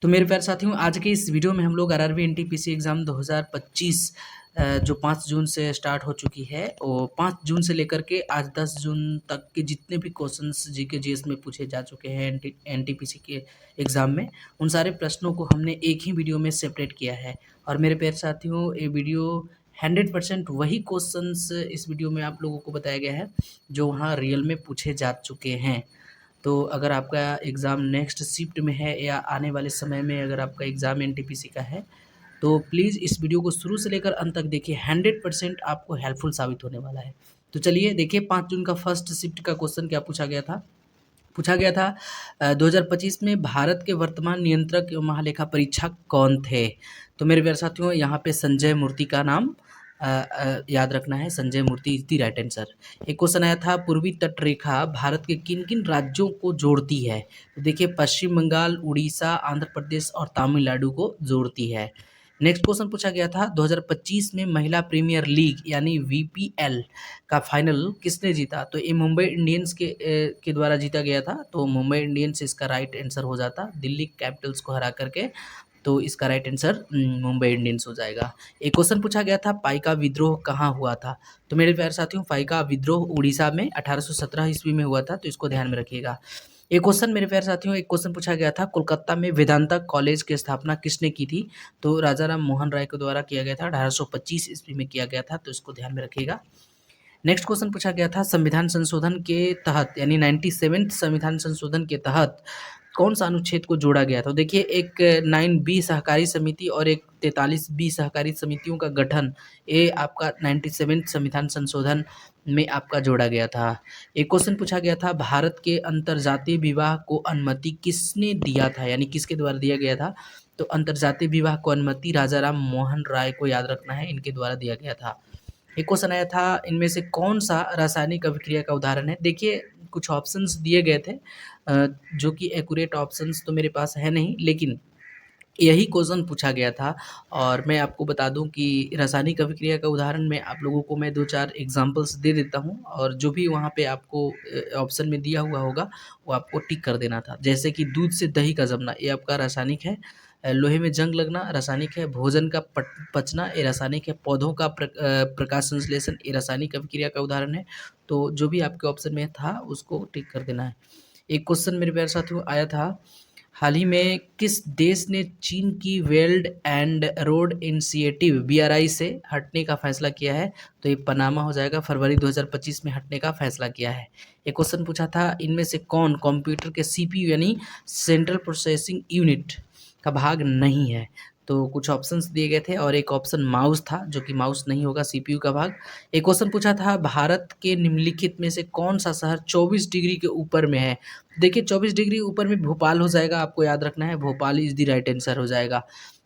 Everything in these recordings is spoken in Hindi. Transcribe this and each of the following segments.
तो मेरे प्यारे साथियों, आज के इस वीडियो में हम लोग आरआरबी एनटीपीसी एग्ज़ाम 2025 जो 5 जून से स्टार्ट हो चुकी है, वो 5 जून से लेकर के आज 10 जून तक के जितने भी क्वेश्चंस जीके जीएस में पूछे जा चुके हैं एनटीपीसी के एग्ज़ाम में, उन सारे प्रश्नों को हमने एक ही वीडियो में सेपरेट किया है। और मेरे प्यारे साथियों, ये वीडियो 100% वही क्वेश्चंस इस वीडियो में आप लोगों को बताया गया है जो वहाँ रियल में पूछे जा चुके हैं। तो अगर आपका एग्ज़ाम नेक्स्ट शिफ्ट में है या आने वाले समय में अगर आपका एग्ज़ाम एनटीपीसी का है, तो प्लीज़ इस वीडियो को शुरू से लेकर अंत तक देखिए, 100% आपको हेल्पफुल साबित होने वाला है। तो चलिए देखिए, 5 जून का फर्स्ट शिफ्ट का क्वेश्चन क्या पूछा गया था। 2025 में भारत के वर्तमान नियंत्रक एवं महालेखा परीक्षक कौन थे। तो मेरे प्यारे साथियों, यहाँ पे संजय मूर्ति का नाम याद रखना है। संजय मूर्ति इज द राइट आंसर। एक क्वेश्चन आया था, पूर्वी तट रेखा भारत के किन किन राज्यों को जोड़ती है। तो देखिए, पश्चिम बंगाल, उड़ीसा, आंध्र प्रदेश और तमिलनाडु को जोड़ती है। नेक्स्ट क्वेश्चन पूछा गया था, 2025 में महिला प्रीमियर लीग यानी वीपीएल का फाइनल किसने जीता। तो ये मुंबई इंडियंस के द्वारा जीता गया था। तो मुंबई इंडियंस इसका राइट आंसर हो जाता, दिल्ली कैपिटल्स को हरा करके। तो इसका राइट आंसर मुंबई इंडियंस हो जाएगा। एक क्वेश्चन पूछा गया था, पाइका विद्रोह कहाँ हुआ था। तो मेरे प्यारे साथियों, पाइका विद्रोह उड़ीसा में 1817 ईस्वी में हुआ था। तो इसको ध्यान में रखिएगा। एक क्वेश्चन मेरे प्यारे साथियों, एक क्वेश्चन पूछा गया था, कोलकाता में वेदांता कॉलेज की स्थापना किसने की थी। तो राजा राम मोहन राय के द्वारा किया गया था, 1825 ईस्वी में किया गया था। तो इसको ध्यान में रखिएगा। नेक्स्ट क्वेश्चन पूछा गया था, संविधान संशोधन के तहत यानी 97th संविधान संशोधन के तहत कौन सा अनुच्छेद को जोड़ा गया था। तो देखिए, एक 9B सहकारी समिति और एक 43B सहकारी समितियों का गठन, ये आपका 97th संविधान संशोधन में आपका जोड़ा गया था। एक क्वेश्चन पूछा गया था, भारत के अंतरजातीय विवाह को अनुमति किसने दिया था, यानी किसके द्वारा दिया गया था। तो अंतरजातीय विवाह को अनुमति राजा राम मोहन राय को याद रखना है, इनके द्वारा दिया गया था। एक क्वेश्चन आया था, इनमें से कौन सा रासायनिक अभिक्रिया का उदाहरण है। देखिए, कुछ ऑप्शंस दिए गए थे जो कि एक्यूरेट ऑप्शंस तो मेरे पास है नहीं, लेकिन यही क्वेश्चन पूछा गया था। और मैं आपको बता दूं कि रासायनिक अभिक्रिया का उदाहरण में आप लोगों को मैं 2-4 एग्जांपल्स दे देता हूं, और जो भी वहां पे आपको ऑप्शन में दिया हुआ होगा वो आपको टिक कर देना था। जैसे कि दूध से दही का जमना, ये आपका रासायनिक है। लोहे में जंग लगना रासायनिक है। भोजन का पचना, ये रासायनिक है। पौधों का प्रकाश संश्लेषण, ये रासायनिक अभिक्रिया का उदाहरण है। तो जो भी आपके ऑप्शन में था उसको टिक कर देना है। एक क्वेश्चन मेरे प्यारे साथियों आया था, हाल ही में किस देश ने चीन की belt and road initiative BRI से हटने का फैसला किया है। तो ये पनामा हो जाएगा, फरवरी 2025 में हटने का फैसला किया है। एक क्वेश्चन पूछा था, इनमें से कौन कंप्यूटर के CPU यानी सेंट्रल प्रोसेसिंग यूनिट का भाग नहीं है। तो कुछ ऑप्शंस दिए गए थे और एक ऑप्शन माउस था, जो कि माउस नहीं होगा CPU का भाग। एक क्वेश्चन पूछा था, भारत के निम्नलिखित में से कौन सा शहर 24 डिग्री के ऊपर में है। देखिए, 24 डिग्री ऊपर में भोपाल हो जाएगा, आपको याद रखना है, Bhopal is the right answer हो जाएगा।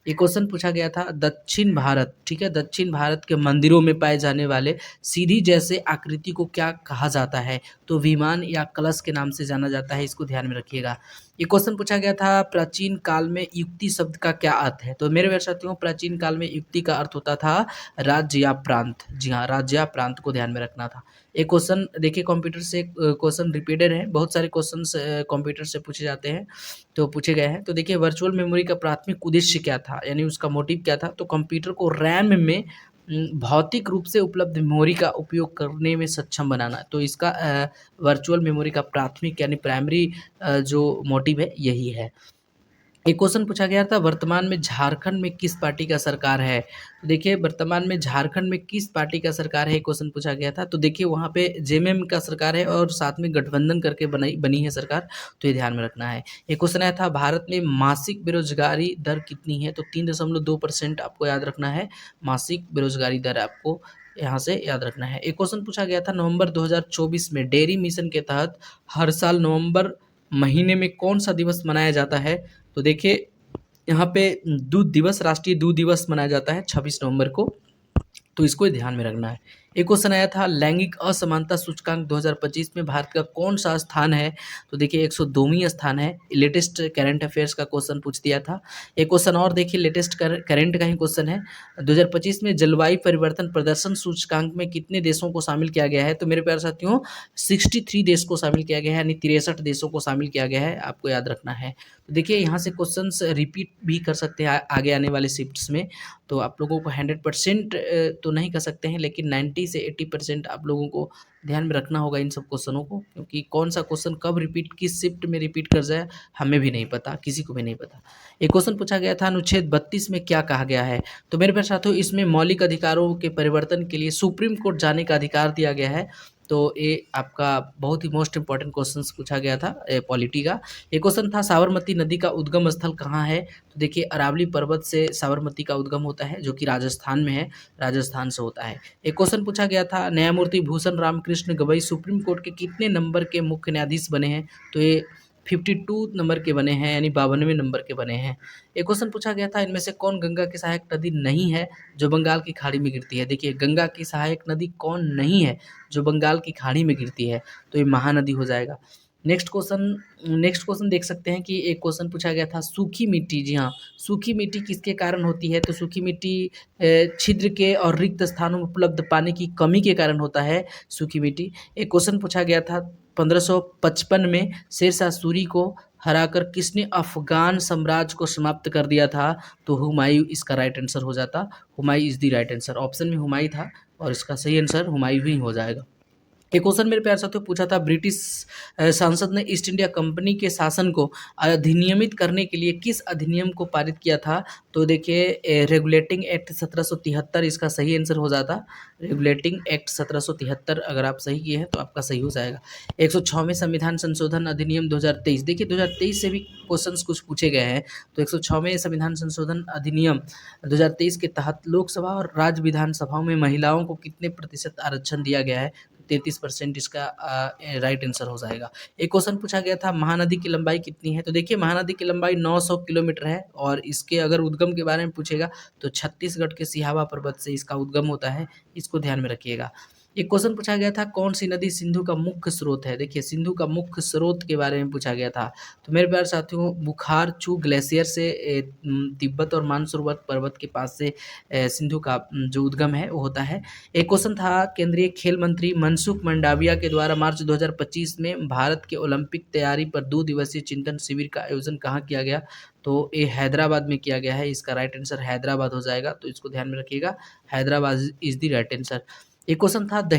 एक क्वेश्चन पूछा गया था, दक्षिण भारत, ठीक है, दक्षिण भारत के मंदिरों में पाए जाने वाले सीढ़ी जैसे आकृति को क्या कहा जाता है। तो विमान या कलश के नाम से जाना जाता है, इसको ध्यान में रखिएगा। एक क्वेश्चन पूछा गया था, प्राचीन काल में युक्ति शब्द का क्या अर्थ है। तो मेरे प्यारे साथियों, प्राचीन काल में युक्ति का अर्थ होता था राज्य या प्रांत। जी हाँ, राज्य या प्रांत को ध्यान में रखना था। एक क्वेश्चन देखिए, कंप्यूटर से क्वेश्चन रिपीटेड है, बहुत सारे क्वेश्चंस कंप्यूटर से पूछे जाते हैं, तो पूछे गए हैं। तो देखिए, वर्चुअल मेमोरी का प्राथमिक उद्देश्य क्या था, यानी उसका मोटिव क्या था। तो कंप्यूटर को रैम में भौतिक रूप से उपलब्ध मेमोरी का उपयोग करने में सक्षम बनाना। तो इसका वर्चुअल मेमोरी का प्राथमिक यानी प्राइमरी जो मोटिव है यही है। एक क्वेश्चन पूछा गया था, वर्तमान में झारखंड में किस पार्टी का सरकार है। तो देखिए, वर्तमान में झारखंड में किस पार्टी का सरकार है, क्वेश्चन पूछा गया था। तो देखिए, वहाँ पे जेएमएम का सरकार है और साथ में गठबंधन करके बनी है सरकार। तो ये ध्यान में रखना है। एक क्वेश्चन आया था, भारत में मासिक बेरोजगारी दर कितनी है। तो 3.2% आपको याद रखना है, मासिक बेरोजगारी दर आपको यहाँ से याद रखना है। एक क्वेश्चन पूछा गया था, नवंबर 2024 में डेयरी मिशन के तहत हर साल नवंबर महीने में कौन सा दिवस मनाया जाता है। तो देखिए, यहाँ पे दूध दिवस, राष्ट्रीय दूध दिवस मनाया जाता है 26 नवंबर को। तो इसको ध्यान में रखना है। एक क्वेश्चन आया था लैंगिक असमानता सूचकांक 2025 में भारत का कौन सा स्थान है? तो देखिए 102वां स्थान है। लेटेस्ट करंट अफेयर्स का क्वेश्चन पूछ दिया था। एक क्वेश्चन और देखिए, लेटेस्ट करंट का ही क्वेश्चन है। 2025 में जलवायु परिवर्तन प्रदर्शन सूचकांक में कितने देशों को शामिल किया गया है? तो मेरे प्यारे साथियों 63 देश को शामिल किया गया है, यानी 63 देशों को शामिल किया गया है, आपको याद रखना है। तो देखिए यहाँ से क्वेश्चंस रिपीट भी कर सकते हैं आगे आने वाले शिफ्ट्स में। तो आप लोगों को 100% तो नहीं कर सकते हैं, लेकिन 90 से 80% आप लोगों को ध्यान में रखना होगा इन सब क्वेश्चनों को, क्योंकि कौन सा क्वेश्चन कब रिपीट, किस शिफ्ट में रिपीट कर जाए, हमें भी नहीं पता, किसी को भी नहीं पता। एक क्वेश्चन पूछा गया था अनुच्छेद 32 में क्या कहा गया है? तो मेरे प्यारे साथियों इसमें मौलिक अधिकारों के परिवर्तन के लिए सुप्रीम कोर्ट जाने का अधिकार दिया गया है। तो ये आपका बहुत ही मोस्ट इंपॉर्टेंट क्वेश्चंस पूछा गया था पॉलिटी का। एक क्वेश्चन था साबरमती नदी का उद्गम स्थल कहाँ है? तो देखिए अरावली पर्वत से साबरमती का उद्गम होता है, जो कि राजस्थान में है, राजस्थान से होता है। एक क्वेश्चन पूछा गया था न्यायमूर्ति भूषण रामकृष्ण गवई सुप्रीम कोर्ट के कितने नंबर के मुख्य न्यायाधीश बने हैं? तो ये 52 नंबर के बने हैं, यानी 52वें नंबर के बने हैं। एक क्वेश्चन पूछा गया था इनमें से कौन गंगा की सहायक नदी नहीं है जो बंगाल की खाड़ी में गिरती है? देखिए गंगा की सहायक नदी कौन नहीं है जो बंगाल की खाड़ी में गिरती है? तो ये महानदी हो जाएगा। नेक्स्ट क्वेश्चन देख सकते हैं कि एक क्वेश्चन पूछा गया था सूखी मिट्टी, जी हाँ, सूखी मिट्टी किसके कारण होती है? तो सूखी मिट्टी छिद्र के और रिक्त स्थानों में उपलब्ध पानी की कमी के कारण होता है सूखी मिट्टी। एक क्वेश्चन पूछा गया था 1555 में शेरशाह सूरी को हराकर किसने अफगान साम्राज्य को समाप्त कर दिया था? तो हुमायूं इसका राइट आंसर हो जाता। Humayun is the right answer. Option में हुमायूं था और इसका सही आंसर हुमायूं ही हो जाएगा। एक क्वेश्चन मेरे प्यारे साथियों पूछा था ब्रिटिश संसद ने ईस्ट इंडिया कंपनी के शासन को अधिनियमित करने के लिए किस अधिनियम को पारित किया था? तो देखिए रेगुलेटिंग एक्ट 1773 इसका सही आंसर हो जाता। रेगुलेटिंग एक्ट 1773 अगर आप सही किए हैं तो आपका सही हो जाएगा। 106वें संविधान संशोधन अधिनियम 2023, देखिए 2023 से भी क्वेश्चंस कुछ पूछे गए हैं। तो 106वें संविधान संशोधन अधिनियम 2023 के तहत लोकसभा और राज्य विधानसभाओं में महिलाओं को कितने प्रतिशत आरक्षण दिया गया है? 33% इसका राइट आंसर हो जाएगा। एक क्वेश्चन पूछा गया था महानदी की लंबाई कितनी है? तो देखिए महानदी की लंबाई 900 किलोमीटर है और इसके अगर उद्गम के बारे में पूछेगा तो छत्तीसगढ़ के सिहावा पर्वत से इसका उद्गम होता है, इसको ध्यान में रखिएगा। एक क्वेश्चन पूछा गया था कौन सी नदी सिंधु का मुख्य स्रोत है? देखिए सिंधु का मुख्य स्रोत के बारे में पूछा गया था। तो मेरे प्यारे साथियों बुखारचू ग्लेशियर से तिब्बत और मानसरोवर पर्वत के पास से सिंधु का जो उद्गम है वो होता है। एक क्वेश्चन था केंद्रीय खेल मंत्री मनसुख मंडाविया के द्वारा मार्च 2025 में भारत के ओलंपिक तैयारी पर 2 दिवसीय चिंतन शिविर का आयोजन कहाँ किया गया? तो ये हैदराबाद में किया गया है, इसका राइट आंसर हैदराबाद हो जाएगा। तो इसको ध्यान में रखिएगा, Hyderabad is the right answer. एक क्वेश्चन था द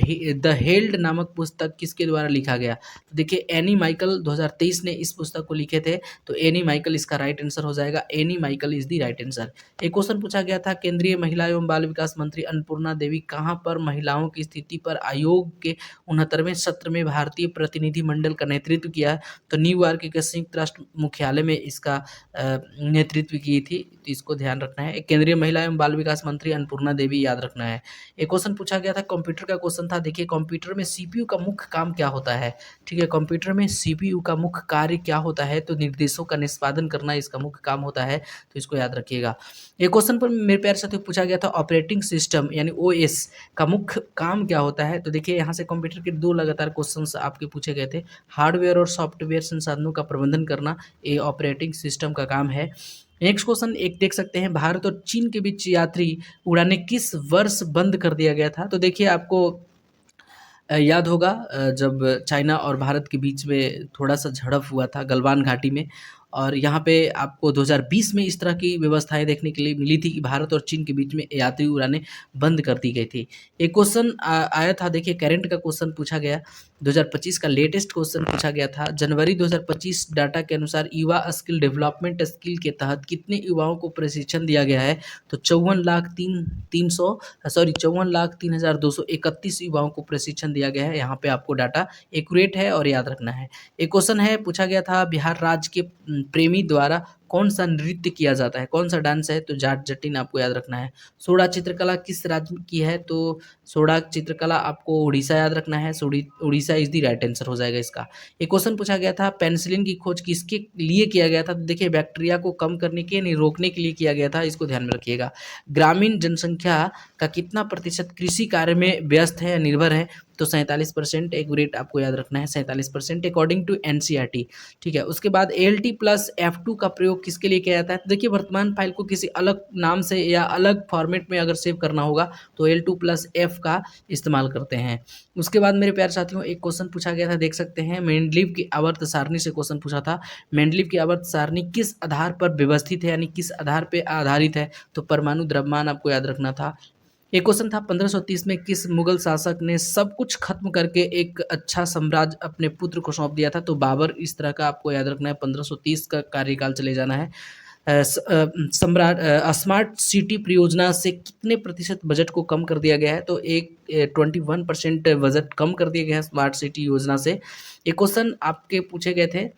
हेल्ड नामक पुस्तक किसके द्वारा लिखा गया? तो देखिए एनी माइकल 2023 ने इस पुस्तक को लिखे थे, तो एनी माइकल इसका राइट आंसर हो जाएगा। Any Michael is the right answer. एक क्वेश्चन पूछा गया था केंद्रीय महिला एवं बाल विकास मंत्री अन्नपूर्णा देवी कहाँ पर महिलाओं की स्थिति पर आयोग के 69वें सत्र में भारतीय प्रतिनिधि मंडल का नेतृत्व किया? तो न्यूयॉर्क के संयुक्त राष्ट्र मुख्यालय में इसका नेतृत्व की थी, तो इसको ध्यान रखना है। एक केंद्रीय महिला एवं बाल विकास मंत्री अन्नपूर्णा देवी याद रखना है। एक क्वेश्चन पूछा गया था कंप्यूटर का क्वेश्चन था। देखिए कंप्यूटर में सीपीयू का मुख्य काम क्या होता है? ठीक है, कंप्यूटर में सीपीयू का मुख्य कार्य क्या होता है? तो निर्देशों का निष्पादन करना इसका मुख्य काम होता है, तो इसको याद रखिएगा। एक क्वेश्चन पर मेरे प्यारे साथियों पूछा गया था ऑपरेटिंग सिस्टम यानी ओएस का मुख्य काम क्या होता है? तो देखिए यहाँ से कंप्यूटर के 2 लगातार क्वेश्चंस आपके पूछे गए थे। हार्डवेयर और सॉफ्टवेयर संसाधनों का प्रबंधन करना ये ऑपरेटिंग सिस्टम का काम है। नेक्स्ट क्वेश्चन एक देख सकते हैं भारत और चीन के बीच यात्री उड़ानें किस वर्ष बंद कर दिया गया था? तो देखिए आपको याद होगा जब चाइना और भारत के बीच में थोड़ा सा झड़प हुआ था गलवान घाटी में, और यहाँ पे आपको 2020 में इस तरह की व्यवस्थाएं देखने के लिए मिली थी कि भारत और चीन के बीच में यात्री उड़ानें बंद कर दी गई थी। एक क्वेश्चन आया था, देखिए करंट का क्वेश्चन पूछा गया, 2025 का लेटेस्ट क्वेश्चन पूछा गया था। जनवरी 2025 डाटा के अनुसार युवा स्किल डेवलपमेंट स्किल के तहत कितने युवाओं को प्रशिक्षण दिया गया है? तो 54,03,231 युवाओं को प्रशिक्षण दिया गया है। यहाँ पे आपको डाटा एक्यूरेट है और याद रखना है। एक क्वेश्चन है पूछा गया था बिहार राज्य के प्रेमी द्वारा कौन सा नृत्य किया जाता है, कौन सा डांस है, तो जाट जटिन आपको याद रखना है। सोडा चित्रकला किस राज्य की है, तो सोडा चित्रकला आपको उड़ीसा याद रखना है, Orissa is the right answer हो जाएगा इसका। एक क्वेश्चन पूछा गया था पेनिसिलिन की खोज किसके लिए किया गया था, तो देखिए बैक्टीरिया को कम करने के नहीं रोकने के लिए किया गया था, इसको ध्यान में रखिएगा। ग्रामीण जनसंख्या का कितना प्रतिशत कृषि कार्य में व्यस्त है या निर्भर है, तो 47% एक्यूरेट आपको याद रखना है, 47% अकॉर्डिंग टू एनसीईआरटी। ठीक है, उसके बाद ALT प्लस F2 का प्रयोग किसके लिए किया जाता है, तो देखिए वर्तमान फाइल को किसी अलग नाम से या अलग फॉर्मेट में अगर सेव करना होगा तो L2 प्लस F का इस्तेमाल करते हैं। उसके बाद मेरे प्यारे साथियों एक क्वेश्चन पूछा गया था, देख सकते हैं मेंडलीव की आवर्त सारणी से क्वेश्चन पूछा था। मेंडलीव की आवर्त सारणी किस आधार पर व्यवस्थित है, यानी किस आधार पर आधारित है, तो परमाणु द्रव्यमान आपको याद रखना था। एक क्वेश्चन था 1530 में किस मुगल शासक ने सब कुछ खत्म करके एक अच्छा साम्राज्य अपने पुत्र को सौंप दिया था, तो बाबर। इस तरह का आपको याद रखना है, 1530 का कार्यकाल चले जाना है। स्मार्ट सिटी परियोजना से कितने प्रतिशत बजट को कम कर दिया गया है, तो 21% बजट कम कर दिया गया है स्मार्ट सिटी योजना से। एक क्वेश्चन आपके पूछे गए थे,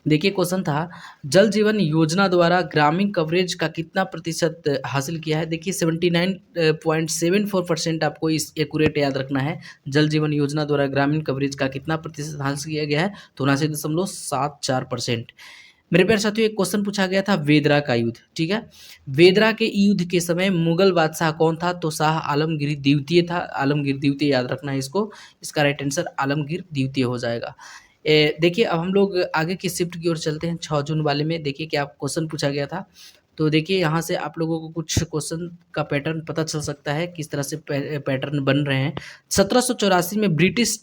देखिए क्वेश्चन था जल जीवन योजना द्वारा ग्रामीण कवरेज का कितना प्रतिशत हासिल किया है, देखिए 79.74% आपको इस एक्यूरेट याद रखना है। जल जीवन योजना द्वारा ग्रामीण कवरेज का कितना प्रतिशत हासिल किया गया है, तो 79.74%। मेरे प्यारे साथियों एक क्वेश्चन पूछा गया था वेदरा का युद्ध। ठीक है, वेदरा के युद्ध के समय मुगल बादशाह कौन था, तो शाह आलमगीर द्वितीय था। आलमगीर द्वितीय याद रखना है इसको, इसका राइट आंसर आलमगीर द्वितीय हो जाएगा। देखिए अब हम लोग आगे की शिफ्ट की ओर चलते हैं। 6 जून वाले में देखिए क्या क्वेश्चन पूछा गया था, तो देखिए यहाँ से आप लोगों को कुछ क्वेश्चन का पैटर्न पता चल सकता है, किस तरह से पैटर्न बन रहे हैं। 1784 में ब्रिटिश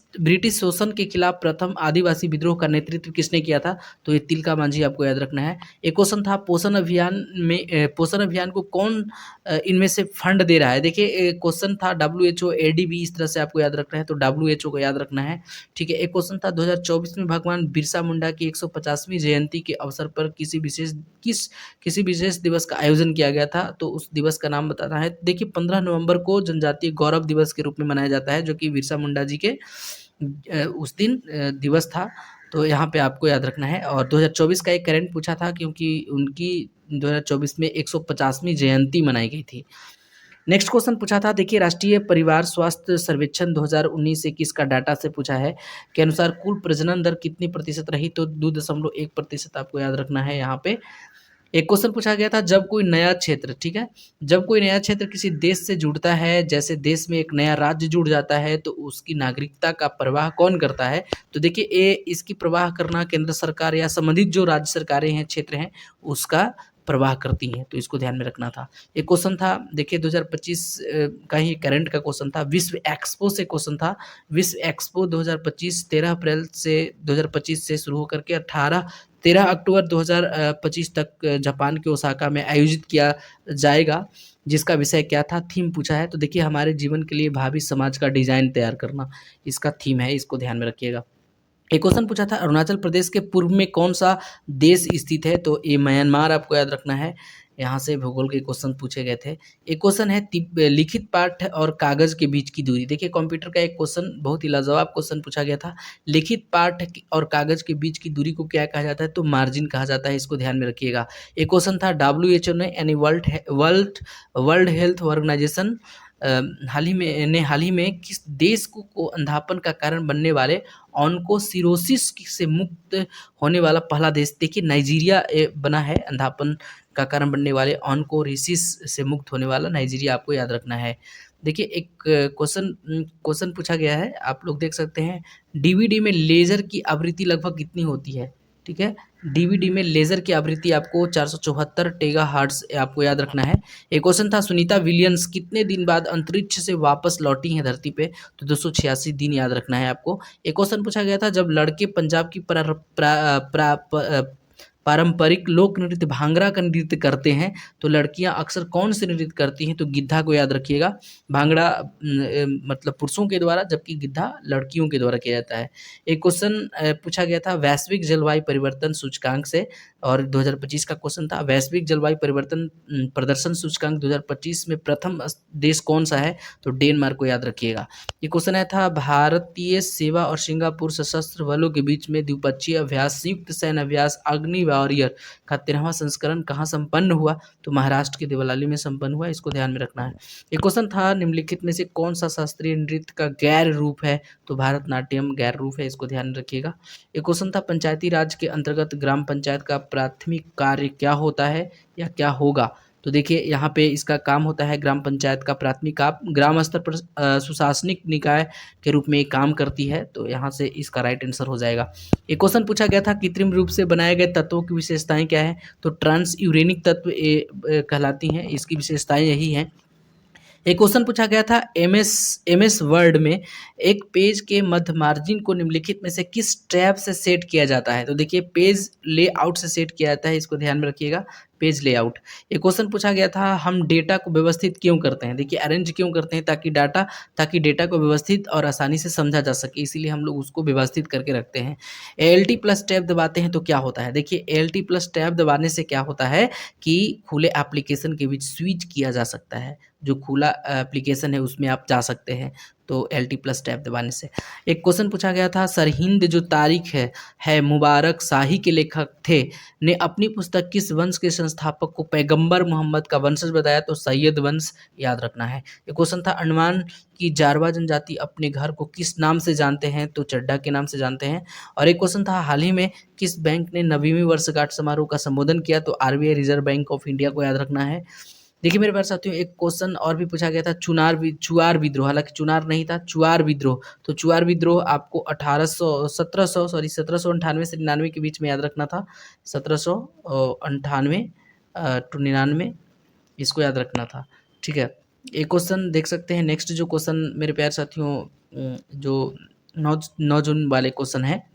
शोषण के खिलाफ प्रथम आदिवासी विद्रोह का नेतृत्व किसने किया था, तो ये तिलका मांझी आपको याद रखना है। एक क्वेश्चन था पोषण अभियान को कौन इनमें से फंड दे रहा है, देखिए क्वेश्चन था WHO ADB, इस तरह से आपको याद रखना है, तो WHO को याद रखना है। ठीक है, एक क्वेश्चन था 2024 में भगवान बिरसा मुंडा की 150वीं जयंती के अवसर पर किसी विशेष दिवस का आयोजन किया गया था, तो उस दिवस का नाम बताना है। देखिए 15 नवंबर को जनजातीय गौरव दिवस के रूप में मनाया जाता है, जो कि बिरसा मुंडा जी के उस दिन दिवस था, तो यहाँ पे आपको याद रखना है। और 2024 का एक करंट पूछा था, क्योंकि उनकी 2024 में 150वीं जयंती मनाई गई थी। नेक्स्ट क्वेश्चन पूछा था, देखिए राष्ट्रीय परिवार स्वास्थ्य सर्वेक्षण 2019 से किसका डाटा से पूछा है के अनुसार कुल प्रजनन दर कितनी प्रतिशत रही, तो 2.1% आपको याद रखना है यहाँ पे। एक क्वेश्चन पूछा गया था जब कोई नया क्षेत्र, ठीक है, जब कोई नया क्षेत्र किसी देश से जुड़ता है, जैसे देश में एक नया राज्य जुड़ जाता है, तो उसकी नागरिकता का प्रवाह कौन करता है, तो देखिए इसकी प्रवाह करना केंद्र सरकार या संबंधित जो राज्य सरकारें हैं, क्षेत्र हैं, उसका प्रवाह करती हैं, तो इसको ध्यान में रखना था। एक क्वेश्चन था, देखिए 2025 का ही करंट का क्वेश्चन था, विश्व एक्सपो से क्वेश्चन था। विश्व एक्सपो 2025 13 अप्रैल से 2025 से शुरू होकर के 13 अक्टूबर 2025 तक जापान के ओसाका में आयोजित किया जाएगा, जिसका विषय क्या था, थीम पूछा है। तो देखिए हमारे जीवन के लिए भावी समाज का डिजाइन तैयार करना, इसका थीम है, इसको ध्यान में रखिएगा। एक क्वेश्चन पूछा था अरुणाचल प्रदेश के पूर्व में कौन सा देश स्थित है, तो ये म्यांमार आपको याद रखना है। यहाँ से भूगोल के क्वेश्चन पूछे गए थे। एक क्वेश्चन है लिखित पाठ और कागज के बीच की दूरी, देखिए कंप्यूटर का एक क्वेश्चन बहुत ही लाजवाब क्वेश्चन पूछा गया था, लिखित पाठ और कागज के बीच की दूरी को क्या कहा जाता है, तो मार्जिन कहा जाता है, इसको ध्यान में रखिएगा। एक क्वेश्चन था WHO ने यानी वर्ल्ड हेल्थ ऑर्गेनाइजेशन हाल ही में किस देश को अंधापन का कारण बनने वाले ऑन्कोसिरोसिस से मुक्त होने वाला पहला देश, देखिए नाइजीरिया बना है, अंधापन का कारण बनने वाले ऑन्कोरिसिस से मुक्त होने वाला नाइजीरिया आपको याद रखना है। देखिए एक क्वेश्चन पूछा गया है, आप लोग देख सकते हैं, DVD में लेजर की आवृत्ति लगभग कितनी होती है, ठीक है, DVD में लेजर की आवृत्ति आपको 474 टेगाहर्ट्ज आपको याद रखना है। एक क्वेश्चन था सुनीता विलियम्स कितने दिन बाद अंतरिक्ष से वापस लौटी हैं धरती पे, तो 286 दिन याद रखना है आपको। एक क्वेश्चन पूछा गया था जब लड़के पंजाब की पारंपरिक लोक नृत्य भांगड़ा का नृत्य करते हैं, तो लड़कियां अक्सर कौन से नृत्य करती हैं, तो गिद्धा को याद रखिएगा। भांगड़ा मतलब पुरुषों के द्वारा, जबकि गिद्धा लड़कियों के द्वारा किया जाता है। एक क्वेश्चन पूछा गया था वैश्विक जलवायु परिवर्तन सूचकांक से, और 2025 का क्वेश्चन था वैश्विक जलवायु परिवर्तन प्रदर्शन सूचकांक 2025 में प्रथम देश कौन सा है, तो डेनमार्क को याद रखिएगा। ये क्वेश्चन आया था भारतीय सेवा और सिंगापुर सशस्त्र बलों के बीच में द्विपक्षीय अभ्यास संयुक्त सैन्य अभ्यास अग्निबाण वॉरियर का 13वां संस्करण कहाँ संपन्न हुआ? तो महाराष्ट्र के देवलाली में संपन्न हुआ, इसको ध्यान में रखना है। एक क्वेश्चन था निम्नलिखित में से कौन सा शास्त्रीय नृत्य का गैर रूप है? तो भारतनाट्यम गैर रूप है, इसको ध्यान रखिएगा। एक क्वेश्चन था पंचायती राज के अंतर्गत ग्राम पंचायत का प्राथमिक कार्य क्या होता है या क्या होगा? तो देखिए यहाँ पे इसका काम होता है ग्राम पंचायत का प्राथमिक काम ग्राम स्तर पर सुशासनिक निकाय के रूप में काम करती है, तो यहाँ से इसका राइट आंसर हो जाएगा। एक क्वेश्चन पूछा गया था कृत्रिम रूप से बनाए गए तत्वों की विशेषताएं क्या है? तो ट्रांस यूरेनिक तत्व कहलाती हैं, इसकी विशेषताएं यही हैं। एक क्वेश्चन पूछा गया था एमएस वर्ड में एक पेज के मध्य मार्जिन को निम्नलिखित में से किस टैब से सेट किया जाता है? तो देखिए पेज लेआउट से सेट किया जाता है, इसको ध्यान में रखिएगा, पेज लेआउट। एक क्वेश्चन पूछा गया था हम डेटा को व्यवस्थित क्यों करते हैं? देखिए अरेंज क्यों करते हैं? ताकि डेटा को व्यवस्थित और आसानी से समझा जा सके, इसीलिए हम लोग उसको व्यवस्थित करके रखते हैं। एएलटी प्लस टैब दबाते हैं तो क्या होता है? देखिए एएलटी प्लस टैब दबाने से क्या होता है कि खुले एप्लीकेशन के बीच स्विच किया जा सकता है, जो खुला एप्लीकेशन है उसमें आप जा सकते हैं, तो एल टी प्लस टैब दबाने से। एक क्वेश्चन पूछा गया था सरहिंद जो तारीख है मुबारक शाही के लेखक थे, ने अपनी पुस्तक किस वंश के संस्थापक को पैगंबर मोहम्मद का वंशज बताया? तो सैयद वंश, याद रखना है। एक क्वेश्चन था अंडमान की जारवा जनजाति अपने घर को किस नाम से जानते हैं? तो चड्ढा के नाम से जानते हैं। और एक क्वेश्चन था हाल ही में किस बैंक ने 9वीं वर्षगांठ समारोह का संबोधन किया? तो RBI reserve bank of India को याद रखना है। देखिए मेरे प्यारे साथियों एक क्वेश्चन और भी पूछा गया था चुआर विद्रोह, हालांकि चुनार नहीं था, चुआर विद्रोह। तो चुआर विद्रोह आपको 1798 से 99 के बीच में याद रखना था, 1798 टू 99, इसको याद रखना था, ठीक है। एक क्वेश्चन देख सकते हैं नेक्स्ट जो क्वेश्चन मेरे प्यारे साथियों जो 9 जून वाले क्वेश्चन है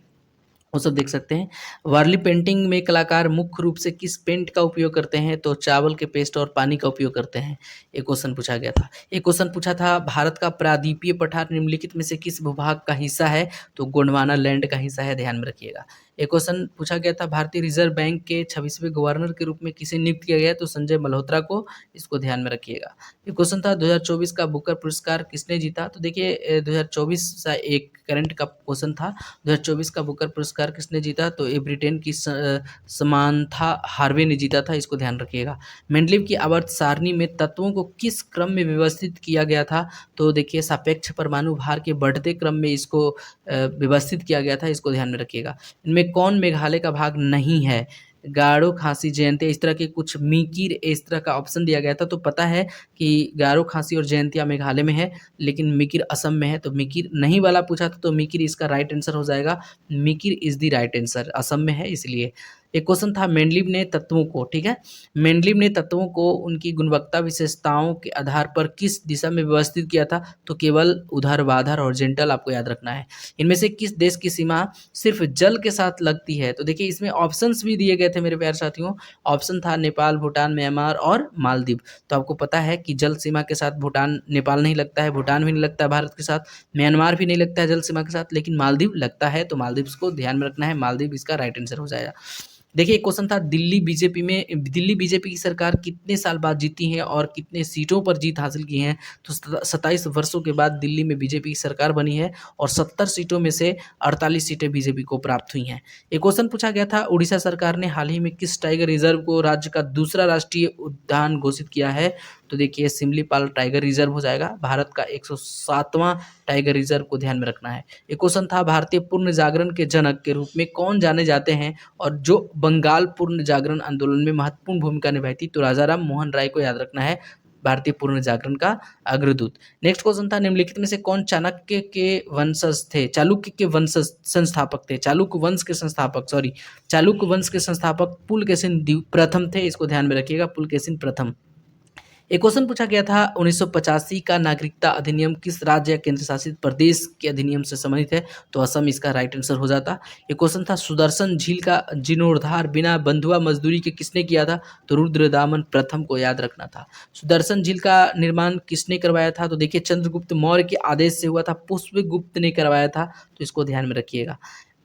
वो सब देख सकते हैं। वारली पेंटिंग में कलाकार मुख्य रूप से किस पेंट का उपयोग करते हैं? तो चावल के पेस्ट और पानी का उपयोग करते हैं। एक क्वेश्चन पूछा गया था। एक क्वेश्चन पूछा था भारत का प्रायद्वीपीय पठार निम्नलिखित में से किस भूभाग का हिस्सा है? तो गोंडवाना लैंड का हिस्सा है, ध्यान में रखिएगा। एक क्वेश्चन पूछा गया था भारतीय रिजर्व बैंक के 26वें गवर्नर के रूप में किसे नियुक्त किया गया? तो संजय मल्होत्रा को, इसको ध्यान में रखिएगा। एक क्वेश्चन था 2024 का बुकर पुरस्कार किसने जीता? तो देखिए 2024 का एक करंट का क्वेश्चन था, 2024 का बुकर पुरस्कार किसने जीता? तो ये ब्रिटेन की समांथा हार्वे ने जीता था, इसको ध्यान रखिएगा। मेंडलीव की आवर्त सारणी में तत्वों को किस क्रम में व्यवस्थित किया गया था? तो देखिए सापेक्ष परमाणु भार के बढ़ते क्रम में इसको व्यवस्थित किया गया था, इसको ध्यान में रखिएगा। इनमें कौन मेघालय का भाग नहीं है? गारो, खासी, जयंतिया, इस तरह के कुछ मिकिर इस तरह का ऑप्शन दिया गया था, तो पता है कि गारो, खासी और जयंतिया मेघालय में है, लेकिन मिकिर असम में है, तो मिकिर नहीं वाला पूछा था, तो मिकिर इसका राइट आंसर हो जाएगा। Mikir is the right answer, Assam में है इसलिए। एक क्वेश्चन था मेंडलीव ने तत्वों को, ठीक है, मेंडलीव ने तत्वों को उनकी गुणवत्ता विशेषताओं के आधार पर किस दिशा में व्यवस्थित किया था? तो केवल ऊर्ध्वाधर हॉरिजॉन्टल, आपको याद रखना है। इनमें से किस देश की सीमा सिर्फ जल के साथ लगती है? तो देखिए इसमें ऑप्शंस भी दिए गए थे मेरे प्यारे साथियों, ऑप्शन था नेपाल, भूटान, म्यांमार और मालदीव। तो आपको पता है कि जल सीमा के साथ भूटान, नेपाल नहीं लगता है, भूटान भी नहीं लगता है भारत के साथ, म्यांमार भी नहीं लगता है जल सीमा के साथ, लेकिन मालदीव लगता है, तो मालदीव को ध्यान में रखना है, मालदीव इसका राइट आंसर हो जाएगा। देखिए एक क्वेश्चन था दिल्ली बीजेपी की सरकार कितने साल बाद जीती है और कितने सीटों पर जीत हासिल की है? तो 27 वर्षों के बाद दिल्ली में बीजेपी की सरकार बनी है और 70 सीटों में से 48 सीटें बीजेपी को प्राप्त हुई हैं। एक क्वेश्चन पूछा गया था उड़ीसा सरकार ने हाल ही में किस टाइगर रिजर्व को राज्य का दूसरा राष्ट्रीय उद्यान घोषित किया है? तो देखिए सिमलीपाल टाइगर रिजर्व हो जाएगा, भारत का 107वां टाइगर रिजर्व को ध्यान में रखना है। एक क्वेश्चन था भारतीय पूर्ण जागरण के जनक के रूप में कौन जाने जाते हैं और जो बंगाल पूर्ण जागरण आंदोलन में महत्वपूर्ण भूमिका निभाई थी? तो राजा राम मोहन राय को याद रखना है, भारतीय पूर्ण जागरण का अग्रदूत। नेक्स्ट क्वेश्चन था निम्नलिखित में से कौन चाणक्य के वंशज थे? चालुक्य के वंशज संस्थापक थे, चालुक्य वंश के संस्थापक पुलकेशिन प्रथम थे, इसको ध्यान में रखिएगा, पुलकेशिन प्रथम। एक क्वेश्चन पूछा गया था 1985 का नागरिकता अधिनियम किस राज्य या केंद्र शासित प्रदेश के अधिनियम से संबंधित है? तो असम इसका राइट आंसर हो जाता। एक क्वेश्चन था सुदर्शन झील का जीर्णोद्धार बिना बंधुआ मजदूरी के किसने किया था? तो रुद्रदामन प्रथम को याद रखना था। सुदर्शन झील का निर्माण किसने करवाया था? तो देखिए चंद्रगुप्त मौर्य के आदेश से हुआ था, पुष्पगुप्त ने करवाया था, तो इसको ध्यान में रखिएगा।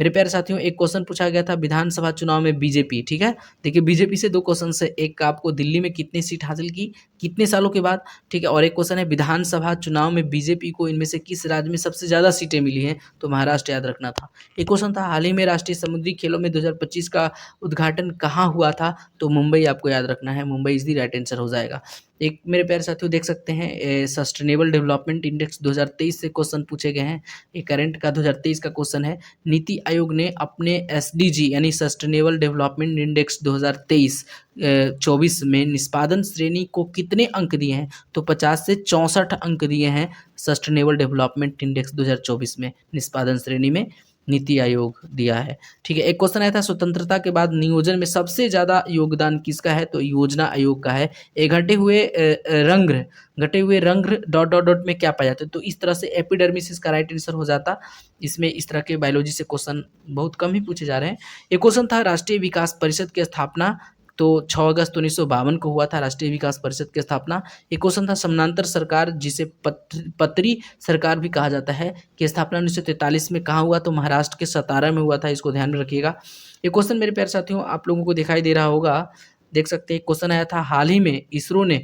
मेरे प्यारे साथियों एक क्वेश्चन पूछा गया था विधानसभा चुनाव में बीजेपी, ठीक है। देखिए बीजेपी से दो क्वेश्चन है, एक का आपको दिल्ली में कितनी सीट हासिल की कितने सालों के बाद, ठीक है, और एक क्वेश्चन है विधानसभा चुनाव में बीजेपी को इनमें से किस राज्य में सबसे ज़्यादा सीटें मिली हैं, तो महाराष्ट्र याद रखना था। एक क्वेश्चन था हाल ही में राष्ट्रीय समुद्री खेलों में 2025 का उद्घाटन कहाँ हुआ था, तो मुंबई आपको याद रखना है, Mumbai is the right answer हो जाएगा। एक मेरे प्यारे साथियों देख सकते हैं सस्टेनेबल डेवलपमेंट इंडेक्स 2023 से क्वेश्चन पूछे गए हैं। ये करंट का 2023 का क्वेश्चन है। नीति आयोग ने अपने एसडीजी यानी सस्टेनेबल डेवलपमेंट इंडेक्स 2023 24 में निष्पादन श्रेणी को कितने अंक दिए हैं, तो 50 से 64 अंक दिए हैं सस्टेनेबल डेवलपमेंट इंडेक्स 2024 में निष्पादन श्रेणी में नीति आयोग दिया है, ठीक है। एक क्वेश्चन आया था स्वतंत्रता के बाद नियोजन में सबसे ज़्यादा योगदान किसका है, तो योजना आयोग का है। घटे हुए रंग डॉट डॉट डॉट में क्या पाया जाता है, तो इस तरह से एपिडर्मिस इसका राइट आंसर हो जाता। इसमें इस तरह के बायोलॉजी से क्वेश्चन बहुत कम ही पूछे जा रहे हैं। एक क्वेश्चन था राष्ट्रीय विकास परिषद की स्थापना तो 6 अगस्त 1952 को हुआ था राष्ट्रीय विकास परिषद की स्थापना। एक क्वेश्चन था समानांतर सरकार जिसे पत्री सरकार भी कहा जाता है कि स्थापना 1943 में कहाँ हुआ, तो महाराष्ट्र के सतारा में हुआ था, इसको ध्यान में रखिएगा। एक क्वेश्चन मेरे प्यारे साथियों आप लोगों को दिखाई दे रहा होगा, देख सकते हैं क्वेश्चन आया था हाल ही में इसरो ने,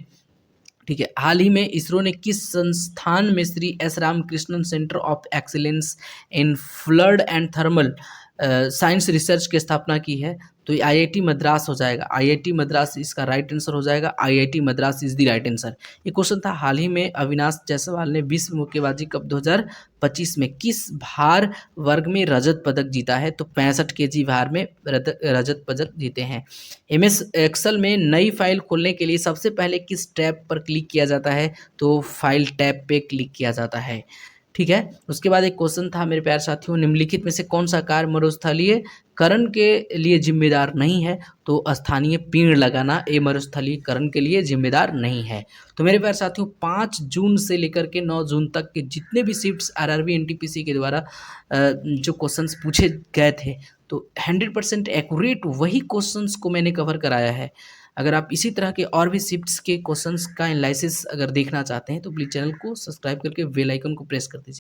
ठीक है, हाल ही में इसरो ने किस संस्थान में Shri S Ramakrishnan centre of excellence in flood and thermal science research की स्थापना की है, तो ये आईआईटी मद्रास हो जाएगा। आईआईटी मद्रास इसका राइट आंसर हो जाएगा। IIT Madras is the right answer. ये क्वेश्चन था हाल ही में अविनाश जायसवाल ने विश्व मुक्केबाजी कप 2025 में किस भार वर्ग में रजत पदक जीता है, तो 65 केजी भार में रजत पदक जीते हैं। एमएस एक्सेल में नई फाइल खोलने के लिए सबसे पहले किस टैब पर क्लिक किया जाता है, तो फाइल टैब पे क्लिक किया जाता है, ठीक है। उसके बाद एक क्वेश्चन था मेरे प्यारे साथियों निम्नलिखित में से कौन सा कार्य मरुस्थलीयकरण के लिए जिम्मेदार नहीं है, तो स्थानीय पेड़ लगाना ये मरुस्थलीकरण के लिए जिम्मेदार नहीं है। तो मेरे प्यारे साथियों 5 जून से लेकर के 9 जून तक के जितने भी शिफ्ट्स आरआरबी एनटीपीसी के द्वारा जो क्वेश्चंस पूछे गए थे, तो 100% एक्यूरेट वही क्वेश्चंस को मैंने कवर कराया है। अगर आप इसी तरह के और भी शिफ्ट्स के क्वेश्चंस का एनालिसिस अगर देखना चाहते हैं तो प्लीज़ चैनल को सब्सक्राइब करके बेल आइकन को प्रेस कर दीजिए।